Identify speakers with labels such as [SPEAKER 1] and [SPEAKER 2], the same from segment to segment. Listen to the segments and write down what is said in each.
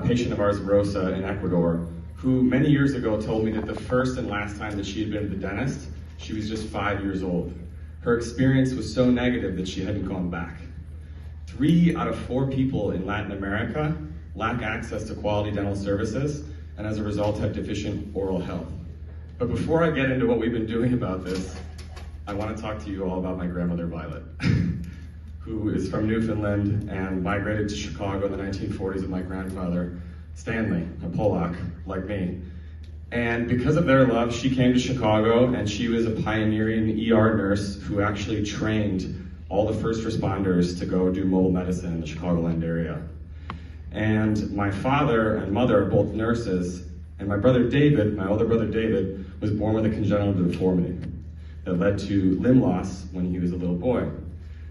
[SPEAKER 1] patient of ours, Rosa, in Ecuador, who many years ago told me that the first and last time that she had been to the dentist, she was just 5 years old. Her experience was so negative that she hadn't gone back. 3 out of 4 people in Latin America lack access to quality dental services, and as a result have deficient oral health. But before I get into what we've been doing about this, I want to talk to you all about my grandmother, Violet, who is from Newfoundland and migrated to Chicago in the 1940s with my grandfather, Stanley, a Polak, like me. And because of their love, she came to Chicago, and she was a pioneering ER nurse who actually trained all the first responders to go do mobile medicine in the Chicagoland area. And my father and mother are both nurses, and my brother David, my older brother David, was born with a congenital deformity that led to limb loss when he was a little boy.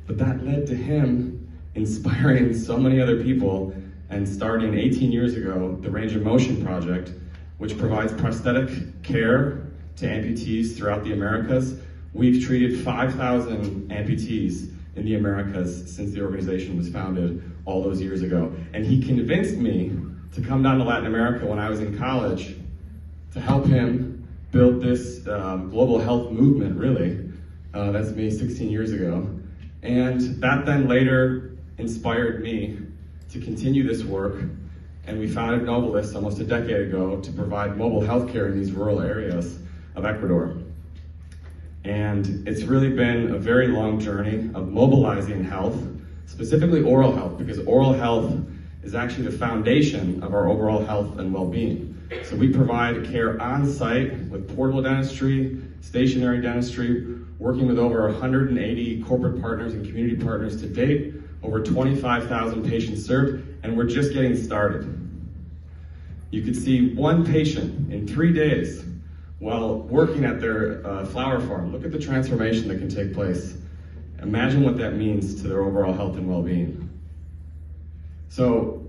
[SPEAKER 1] But that led to him inspiring so many other people and starting 18 years ago the Range of Motion Project, which provides prosthetic care to amputees throughout the Americas. We've treated 5,000 amputees in the Americas since the organization was founded all those years ago. And he convinced me to come down to Latin America when I was in college to help him build this global health movement, really. That's me 16 years ago. And that then later inspired me to continue this work. And we founded Novulis almost a decade ago to provide mobile healthcare in these rural areas of Ecuador. And it's really been a very long journey of mobilizing health, specifically oral health, because oral health is actually the foundation of our overall health and well-being. So we provide care on site with portable dentistry, stationary dentistry, working with over 180 corporate partners and community partners to date, over 25,000 patients served, and we're just getting started. You could see one patient in 3 days while working at their flower farm. Look at the transformation that can take place. Imagine what that means to their overall health and well-being. So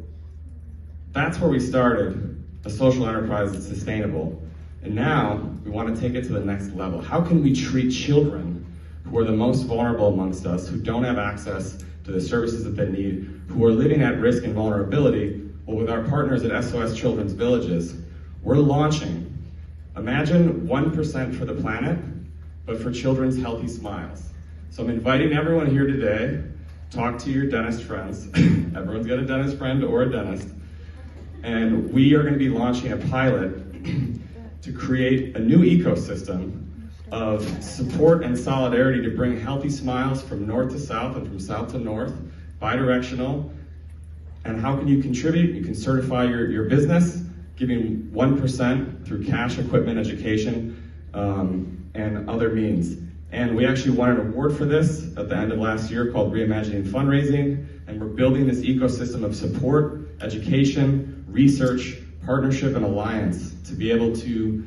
[SPEAKER 1] that's where we started, a social enterprise that's sustainable. And now we want to take it to the next level. How can we treat children who are the most vulnerable amongst us, who don't have access to the services that they need, who are living at risk and vulnerability? Well, with our partners at SOS Children's Villages, we're launching, imagine 1% for the planet, but for children's healthy smiles. So I'm inviting everyone here today, talk to your dentist friends. Everyone's got a dentist friend or a dentist. And we are going to be launching a pilot to create a new ecosystem of support and solidarity to bring healthy smiles from north to south and from south to north, bidirectional. And how can you contribute? You can certify your business, giving 1% through cash, equipment, education, and other means. And we actually won an award for this at the end of last year called Reimagining Fundraising, and we're building this ecosystem of support, education, research, partnership, and alliance to be able to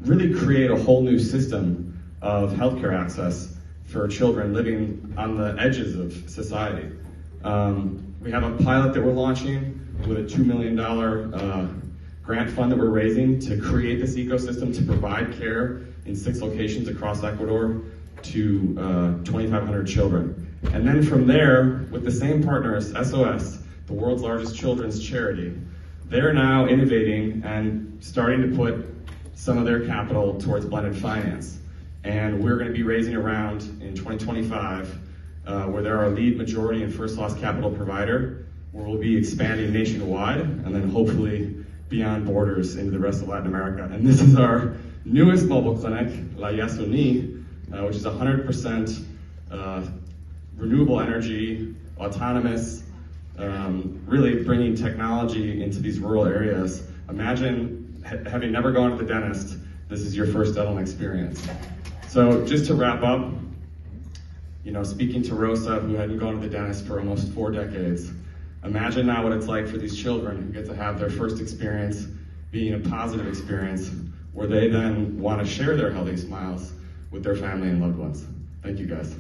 [SPEAKER 1] really create a whole new system of healthcare access for children living on the edges of society. We have a pilot that we're launching with a $2 million grant fund that we're raising to create this ecosystem to provide care in 6 locations across Ecuador to 2,500 children. And then from there, with the same partners, SOS, the world's largest children's charity, they're now innovating and starting to put some of their capital towards blended finance. And we're going to be raising a round in 2025 where they're our lead majority and first loss capital provider, where we'll be expanding nationwide and then hopefully beyond borders into the rest of Latin America. And this is our newest mobile clinic, La Yasuni, which is 100% renewable energy, autonomous, really bringing technology into these rural areas. Imagine having never gone to the dentist, this is your first dental experience. So just to wrap up, speaking to Rosa, who hadn't gone to the dentist for almost 4 decades, imagine now what it's like for these children who get to have their first experience being a positive experience, where they then want to share their healthy smiles with their family and loved ones. Thank you, guys.